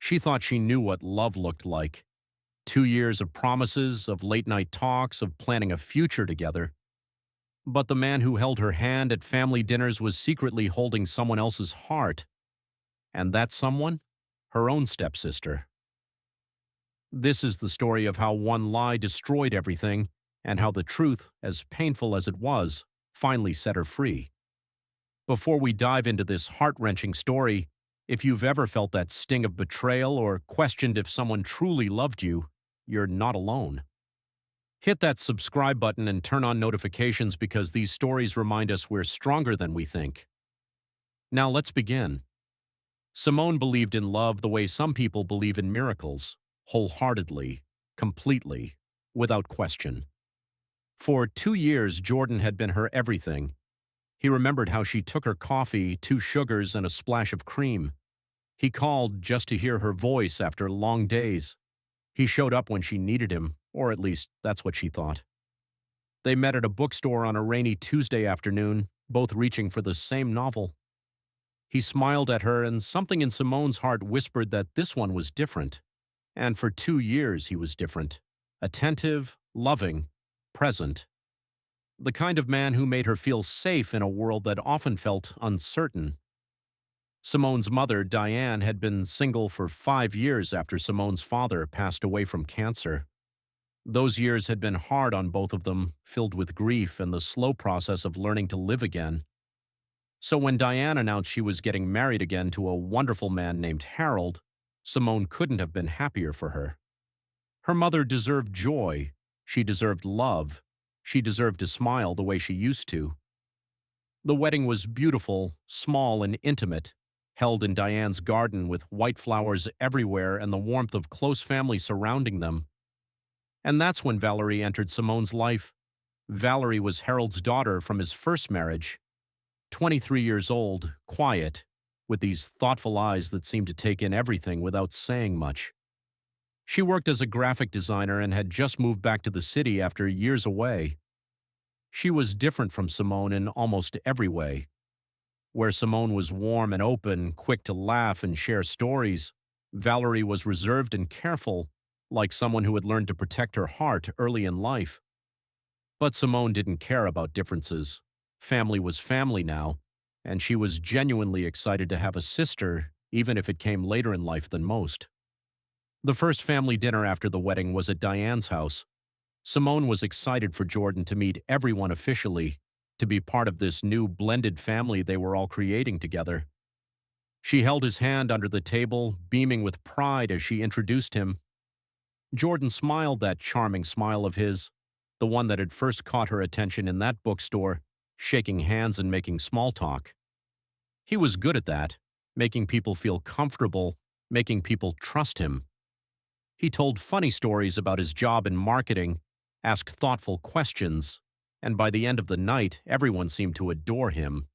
She thought she knew what love looked like. 2 years of promises, of late-night talks, of planning a future together. But the man who held her hand at family dinners was secretly holding someone else's heart. And that someone? Her own stepsister. This is the story of how one lie destroyed everything, and how the truth, as painful as it was, finally set her free. Before we dive into this heart-wrenching story, if you've ever felt that sting of betrayal or questioned if someone truly loved you, you're not alone. Hit that subscribe button and turn on notifications because these stories remind us we're stronger than we think. Now let's begin. Simone believed in love the way some people believe in miracles, wholeheartedly, completely, without question. For 2 years, Jordan had been her everything. He remembered how she took her coffee, 2 sugars, and a splash of cream. He called just to hear her voice after long days. He showed up when she needed him, or at least that's what she thought. They met at a bookstore on a rainy Tuesday afternoon, both reaching for the same novel. He smiled at her, and something in Simone's heart whispered that this one was different. And for 2 years he was different. Attentive, loving, present. The kind of man who made her feel safe in a world that often felt uncertain. Simone's mother, Diane, had been single for 5 years after Simone's father passed away from cancer. Those years had been hard on both of them, filled with grief and the slow process of learning to live again. So when Diane announced she was getting married again to a wonderful man named Harold, Simone couldn't have been happier for her. Her mother deserved joy. She deserved love. She deserved to smile the way she used to. The wedding was beautiful, small, and intimate, held in Diane's garden with white flowers everywhere and the warmth of close family surrounding them. And that's when Valerie entered Simone's life. Valerie was Harold's daughter from his first marriage. 23 years old, quiet, with these thoughtful eyes that seemed to take in everything without saying much. She worked as a graphic designer and had just moved back to the city after years away. She was different from Simone in almost every way. Where Simone was warm and open, quick to laugh and share stories, Valerie was reserved and careful, like someone who had learned to protect her heart early in life. But Simone didn't care about differences. Family was family now, and she was genuinely excited to have a sister, even if it came later in life than most. The first family dinner after the wedding was at Diane's house. Simone was excited for Jordan to meet everyone officially, to be part of this new blended family they were all creating together. She held his hand under the table, beaming with pride as she introduced him. Jordan smiled that charming smile of his, the one that had first caught her attention in that bookstore, shaking hands and making small talk. He was good at that, making people feel comfortable, making people trust him. He told funny stories about his job in marketing, asked thoughtful questions, and by the end of the night, everyone seemed to adore him.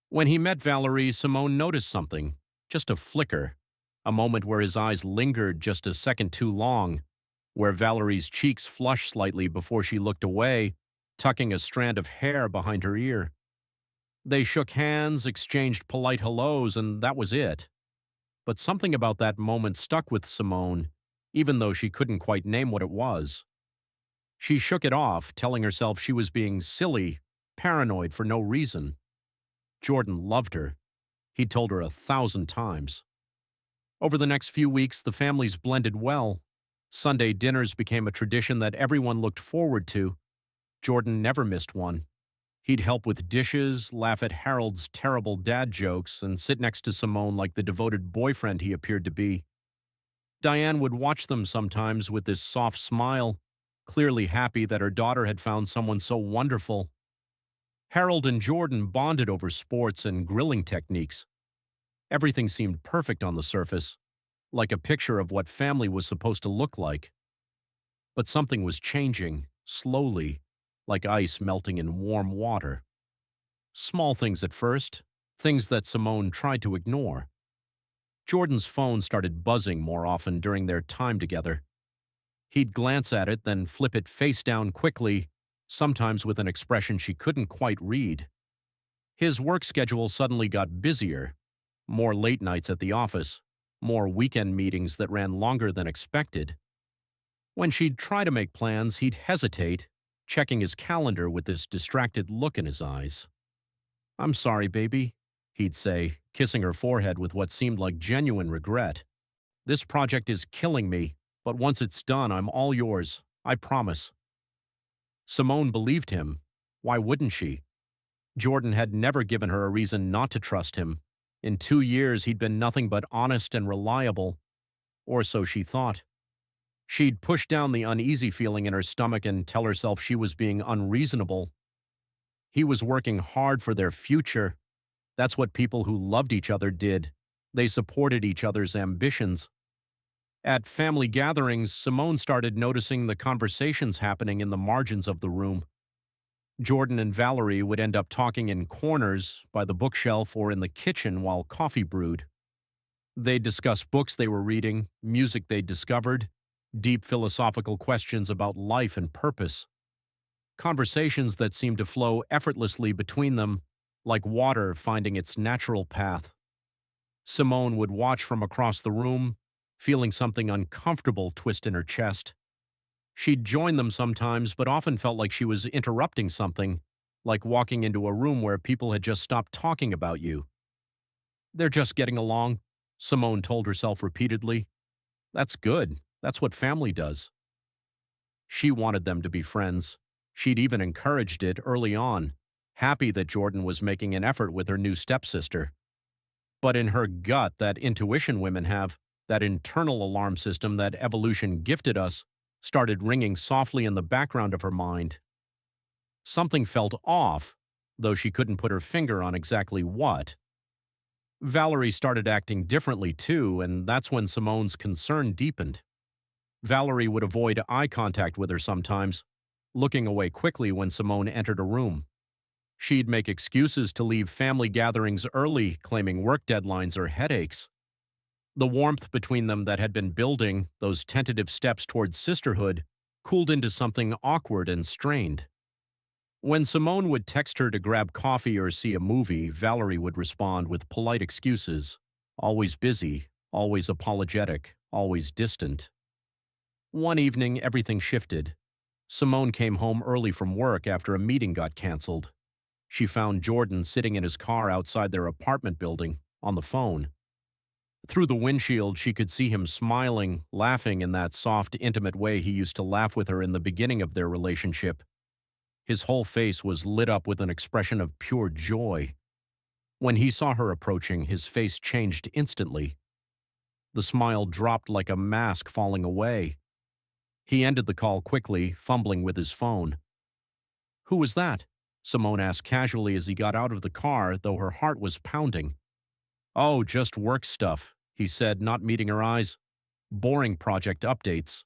When he met Valerie, Simone noticed something, just a flicker, a moment where his eyes lingered just a second too long, where Valerie's cheeks flushed slightly before she looked away, tucking a strand of hair behind her ear. They shook hands, exchanged polite hellos, and that was it. But something about that moment stuck with Simone, even though she couldn't quite name what it was. She shook it off, telling herself she was being silly, paranoid for no reason. Jordan loved her. He'd told her 1,000 times. Over the next few weeks, the families blended well. Sunday dinners became a tradition that everyone looked forward to. Jordan never missed one. He'd help with dishes, laugh at Harold's terrible dad jokes, and sit next to Simone like the devoted boyfriend he appeared to be. Diane would watch them sometimes with this soft smile, clearly happy that her daughter had found someone so wonderful. Harold and Jordan bonded over sports and grilling techniques. Everything seemed perfect on the surface, like a picture of what family was supposed to look like. But something was changing, slowly, like ice melting in warm water. Small things at first, things that Simone tried to ignore. Jordan's phone started buzzing more often during their time together. He'd glance at it, then flip it face down quickly, sometimes with an expression she couldn't quite read. His work schedule suddenly got busier, more late nights at the office, more weekend meetings that ran longer than expected. When she'd try to make plans, he'd hesitate, checking his calendar with this distracted look in his eyes. "I'm sorry, baby," he'd say, kissing her forehead with what seemed like genuine regret. "This project is killing me, but once it's done, I'm all yours. I promise." Simone believed him. Why wouldn't she? Jordan had never given her a reason not to trust him. In 2 years, he'd been nothing but honest and reliable, or so she thought. She'd push down the uneasy feeling in her stomach and tell herself she was being unreasonable. He was working hard for their future. That's what people who loved each other did. They supported each other's ambitions. At family gatherings, Simone started noticing the conversations happening in the margins of the room. Jordan and Valerie would end up talking in corners, by the bookshelf, or in the kitchen while coffee brewed. They'd discuss books they were reading, music they'd discovered, deep philosophical questions about life and purpose. Conversations that seemed to flow effortlessly between them, like water finding its natural path. Simone would watch from across the room, feeling something uncomfortable twist in her chest. She'd join them sometimes, but often felt like she was interrupting something, like walking into a room where people had just stopped talking about you. "They're just getting along," Simone told herself repeatedly. "That's good. That's what family does." She wanted them to be friends. She'd even encouraged it early on, happy that Jordan was making an effort with her new stepsister. But in her gut, that intuition women have, that internal alarm system that evolution gifted us, started ringing softly in the background of her mind. Something felt off, though she couldn't put her finger on exactly what. Valerie started acting differently too, and that's when Simone's concern deepened. Valerie would avoid eye contact with her sometimes, looking away quickly when Simone entered a room. She'd make excuses to leave family gatherings early, claiming work deadlines or headaches. The warmth between them that had been building, those tentative steps towards sisterhood, cooled into something awkward and strained. When Simone would text her to grab coffee or see a movie, Valerie would respond with polite excuses, always busy, always apologetic, always distant. One evening, everything shifted. Simone came home early from work after a meeting got canceled. She found Jordan sitting in his car outside their apartment building, on the phone. Through the windshield, she could see him smiling, laughing in that soft, intimate way he used to laugh with her in the beginning of their relationship. His whole face was lit up with an expression of pure joy. When he saw her approaching, his face changed instantly. The smile dropped like a mask falling away. He ended the call quickly, fumbling with his phone. "Who was that?" Simone asked casually as he got out of the car, though her heart was pounding. "Oh, just work stuff," he said, not meeting her eyes. "Boring project updates."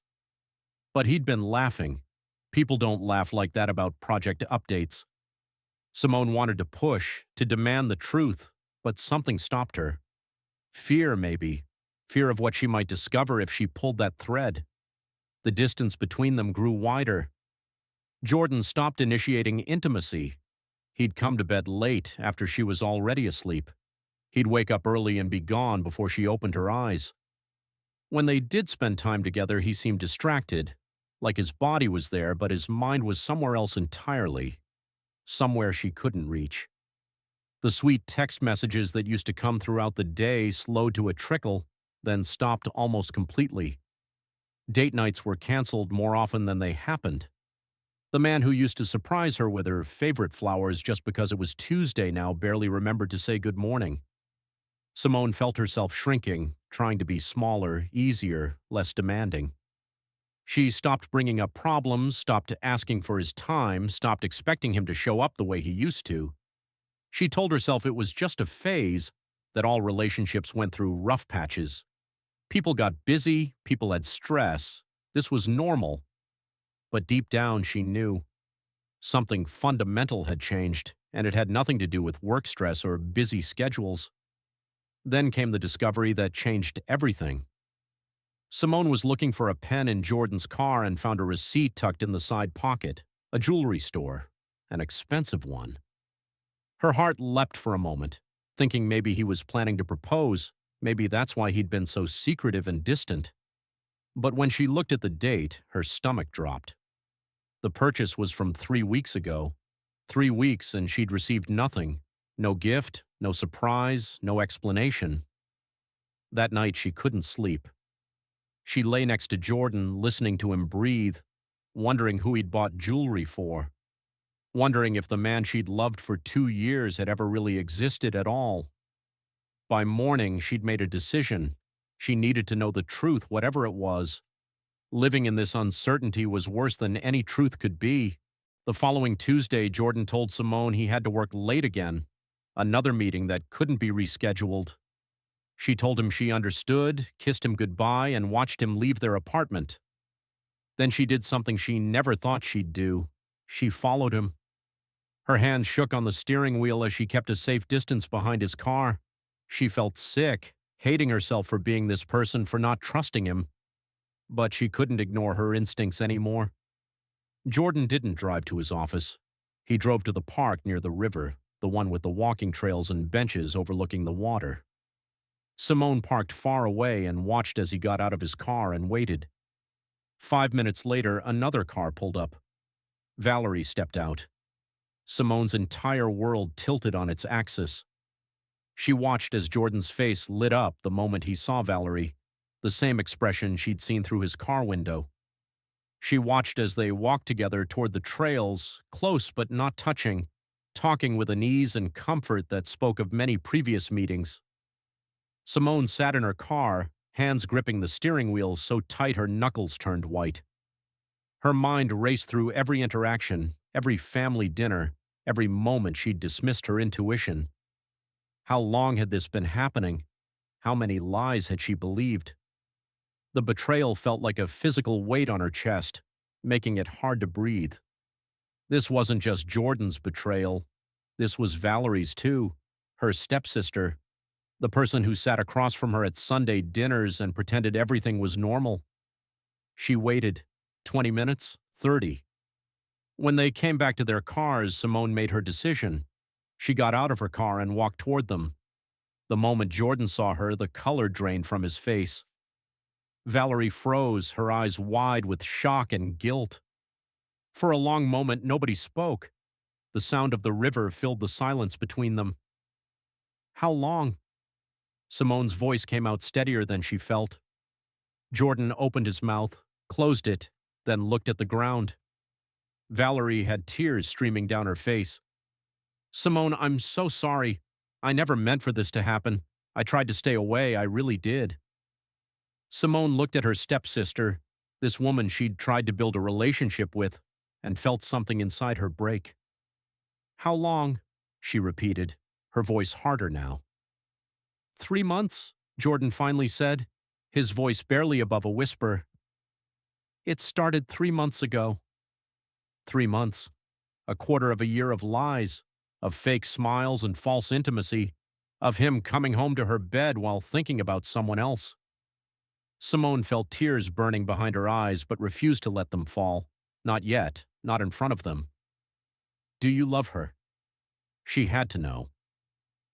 But he'd been laughing. People don't laugh like that about project updates. Simone wanted to push, to demand the truth, but something stopped her. Fear, maybe. Fear of what she might discover if she pulled that thread. The distance between them grew wider. Jordan stopped initiating intimacy. He'd come to bed late after she was already asleep. He'd wake up early and be gone before she opened her eyes. When they did spend time together, he seemed distracted, like his body was there, but his mind was somewhere else entirely, somewhere she couldn't reach. The sweet text messages that used to come throughout the day slowed to a trickle, then stopped almost completely. Date nights were canceled more often than they happened. The man who used to surprise her with her favorite flowers just because it was Tuesday now barely remembered to say good morning. Simone felt herself shrinking, trying to be smaller, easier, less demanding. She stopped bringing up problems, stopped asking for his time, stopped expecting him to show up the way he used to. She told herself it was just a phase, that all relationships went through rough patches. People got busy, people had stress. This was normal. But deep down, she knew something fundamental had changed, and it had nothing to do with work stress or busy schedules. Then came the discovery that changed everything. Simone was looking for a pen in Jordan's car and found a receipt tucked in the side pocket, a jewelry store, an expensive one. Her heart leapt for a moment, thinking maybe he was planning to propose, Maybe that's why he'd been so secretive and distant. But when she looked at the date, her stomach dropped. The purchase was from 3 weeks ago. 3 weeks and she'd received nothing. No gift, no surprise, no explanation. That night she couldn't sleep. She lay next to Jordan, listening to him breathe, wondering who he'd bought jewelry for, wondering if the man she'd loved for 2 years had ever really existed at all. By morning, she'd made a decision. She needed to know the truth, whatever it was. Living in this uncertainty was worse than any truth could be. The following Tuesday, Jordan told Simone he had to work late again, another meeting that couldn't be rescheduled. She told him she understood, kissed him goodbye, and watched him leave their apartment. Then she did something she never thought she'd do. She followed him. Her hands shook on the steering wheel as she kept a safe distance behind his car. She felt sick, hating herself for being this person, for not trusting him. But she couldn't ignore her instincts anymore. Jordan didn't drive to his office. He drove to the park near the river, the one with the walking trails and benches overlooking the water. Simone parked far away and watched as he got out of his car and waited. 5 minutes later, another car pulled up. Valerie stepped out. Simone's entire world tilted on its axis. She watched as Jordan's face lit up the moment he saw Valerie, the same expression she'd seen through his car window. She watched as they walked together toward the trails, close but not touching, talking with an ease and comfort that spoke of many previous meetings. Simone sat in her car, hands gripping the steering wheel so tight her knuckles turned white. Her mind raced through every interaction, every family dinner, every moment she'd dismissed her intuition. How long had this been happening? How many lies had she believed? The betrayal felt like a physical weight on her chest, making it hard to breathe. This wasn't just Jordan's betrayal. This was Valerie's too, her stepsister, the person who sat across from her at Sunday dinners and pretended everything was normal. She waited. 20 minutes? 30. When they came back to their cars, Simone made her decision. She got out of her car and walked toward them. The moment Jordan saw her, the color drained from his face. Valerie froze, her eyes wide with shock and guilt. For a long moment, nobody spoke. The sound of the river filled the silence between them. How long? Simone's voice came out steadier than she felt. Jordan opened his mouth, closed it, then looked at the ground. Valerie had tears streaming down her face. Simone, I'm so sorry. I never meant for this to happen. I tried to stay away, I really did. Simone looked at her stepsister, this woman she'd tried to build a relationship with, and felt something inside her break. How long? She repeated, her voice harder now. 3 months, Jordan finally said, his voice barely above a whisper. It started 3 months ago. 3 months. A quarter of a year of lies, of fake smiles and false intimacy, of him coming home to her bed while thinking about someone else. Simone felt tears burning behind her eyes but refused to let them fall. Not yet, not in front of them. Do you love her? She had to know.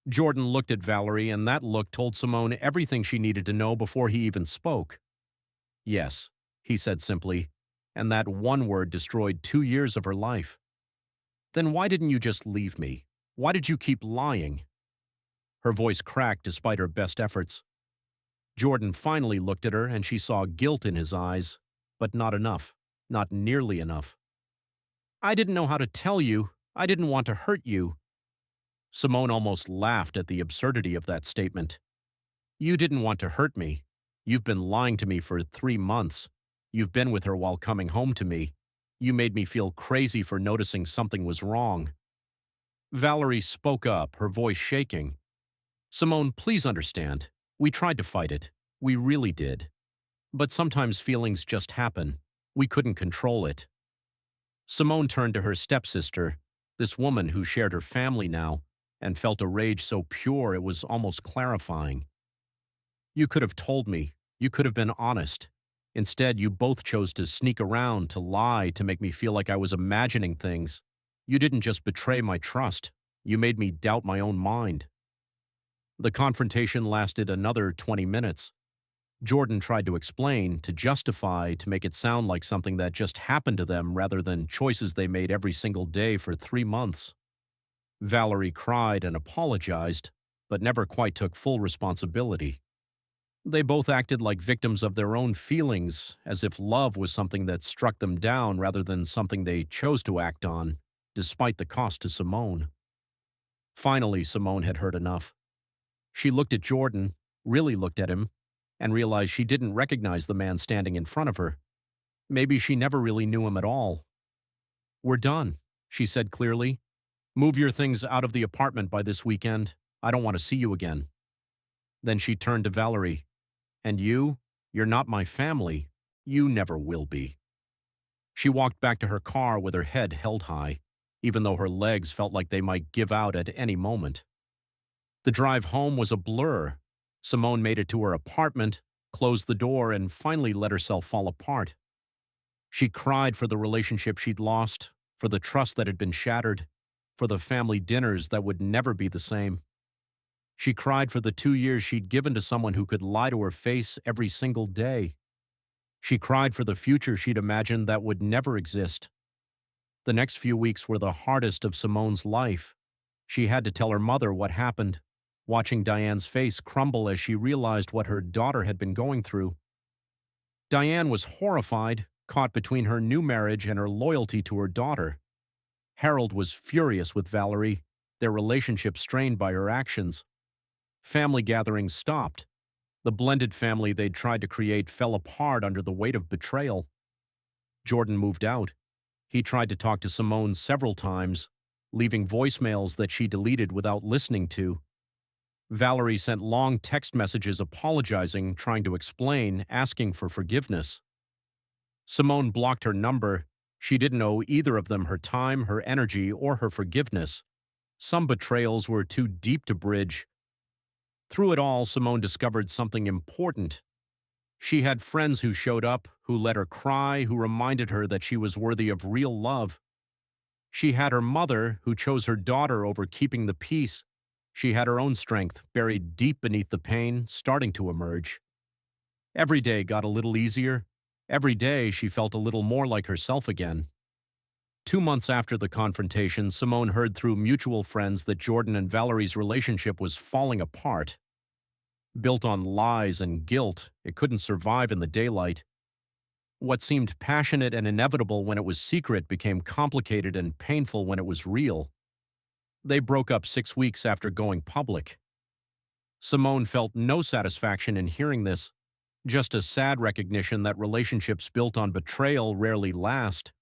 Jordan looked at Valerie, and that look told Simone everything she needed to know before he even spoke. Yes, he said simply, and that one word destroyed 2 years of her life. Then why didn't you just leave me? Why did you keep lying? Her voice cracked despite her best efforts. Jordan finally looked at her, and she saw guilt in his eyes, but not enough, not nearly enough. I didn't know how to tell you. I didn't want to hurt you. Simone almost laughed at the absurdity of that statement. You didn't want to hurt me. You've been lying to me for 3 months. You've been with her while coming home to me. You made me feel crazy for noticing something was wrong. Valerie spoke up, her voice shaking. Simone, please understand. We tried to fight it. We really did. But sometimes feelings just happen. We couldn't control it. Simone turned to her stepsister, this woman who shared her family now, and felt a rage so pure it was almost clarifying. You could have told me. You could have been honest. Instead, you both chose to sneak around, to lie, to make me feel like I was imagining things. You didn't just betray my trust. You made me doubt my own mind. The confrontation lasted another 20 minutes. Jordan tried to explain, to justify, to make it sound like something that just happened to them rather than choices they made every single day for 3 months. Valerie cried and apologized, but never quite took full responsibility. They both acted like victims of their own feelings, as if love was something that struck them down rather than something they chose to act on, despite the cost to Simone. Finally, Simone had heard enough. She looked at Jordan, really looked at him, and realized she didn't recognize the man standing in front of her. Maybe she never really knew him at all. "We're done," she said clearly. "Move your things out of the apartment by this weekend. I don't want to see you again." Then she turned to Valerie. "And you're not my family. You never will be." She walked back to her car with her head held high, even though her legs felt like they might give out at any moment. The drive home was a blur. Simone made it to her apartment, closed the door, and finally let herself fall apart. She cried for the relationship she'd lost, for the trust that had been shattered, for the family dinners that would never be the same. She cried for the 2 years she'd given to someone who could lie to her face every single day. She cried for the future she'd imagined that would never exist. The next few weeks were the hardest of Simone's life. She had to tell her mother what happened, watching Diane's face crumble as she realized what her daughter had been going through. Diane was horrified, caught between her new marriage and her loyalty to her daughter. Harold was furious with Valerie, their relationship strained by her actions. Family gatherings stopped. The blended family they'd tried to create fell apart under the weight of betrayal. Jordan moved out. He tried to talk to Simone several times, leaving voicemails that she deleted without listening to. Valerie sent long text messages apologizing, trying to explain, asking for forgiveness. Simone blocked her number. She didn't owe either of them her time, her energy, or her forgiveness. Some betrayals were too deep to bridge. Through it all, Simone discovered something important. She had friends who showed up, who let her cry, who reminded her that she was worthy of real love. She had her mother, who chose her daughter over keeping the peace. She had her own strength, buried deep beneath the pain, starting to emerge. Every day got a little easier. Every day she felt a little more like herself again. 2 months after the confrontation, Simone heard through mutual friends that Jordan and Valerie's relationship was falling apart. Built on lies and guilt, it couldn't survive in the daylight. What seemed passionate and inevitable when it was secret became complicated and painful when it was real. They broke up 6 weeks after going public. Simone felt no satisfaction in hearing this, just a sad recognition that relationships built on betrayal rarely last.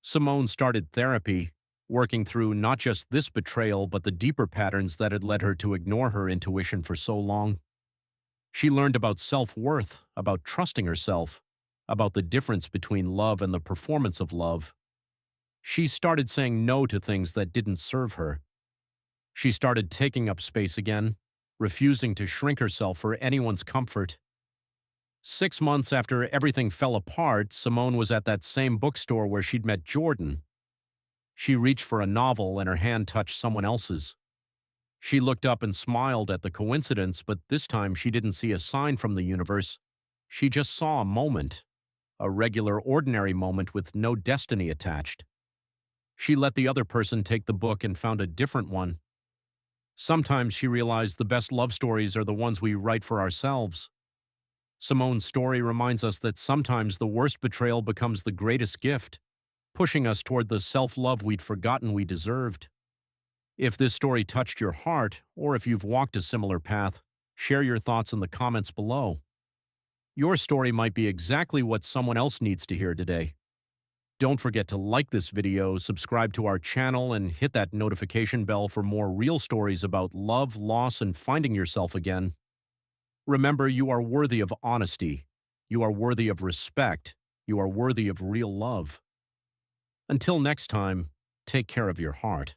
Simone started therapy, working through not just this betrayal but the deeper patterns that had led her to ignore her intuition for so long. She learned about self-worth, about trusting herself, about the difference between love and the performance of love. She started saying no to things that didn't serve her. She started taking up space again, refusing to shrink herself for anyone's comfort. 6 months after everything fell apart, Simone was at that same bookstore where she'd met Jordan. She reached for a novel and her hand touched someone else's. She looked up and smiled at the coincidence, but this time she didn't see a sign from the universe. She just saw a moment, a regular, ordinary moment with no destiny attached. She let the other person take the book and found a different one. Sometimes she realized the best love stories are the ones we write for ourselves. Simone's story reminds us that sometimes the worst betrayal becomes the greatest gift, pushing us toward the self-love we'd forgotten we deserved. If this story touched your heart, or if you've walked a similar path, share your thoughts in the comments below. Your story might be exactly what someone else needs to hear today. Don't forget to like this video, subscribe to our channel, and hit that notification bell for more real stories about love, loss, and finding yourself again. Remember, you are worthy of honesty. You are worthy of respect. You are worthy of real love. Until next time, take care of your heart.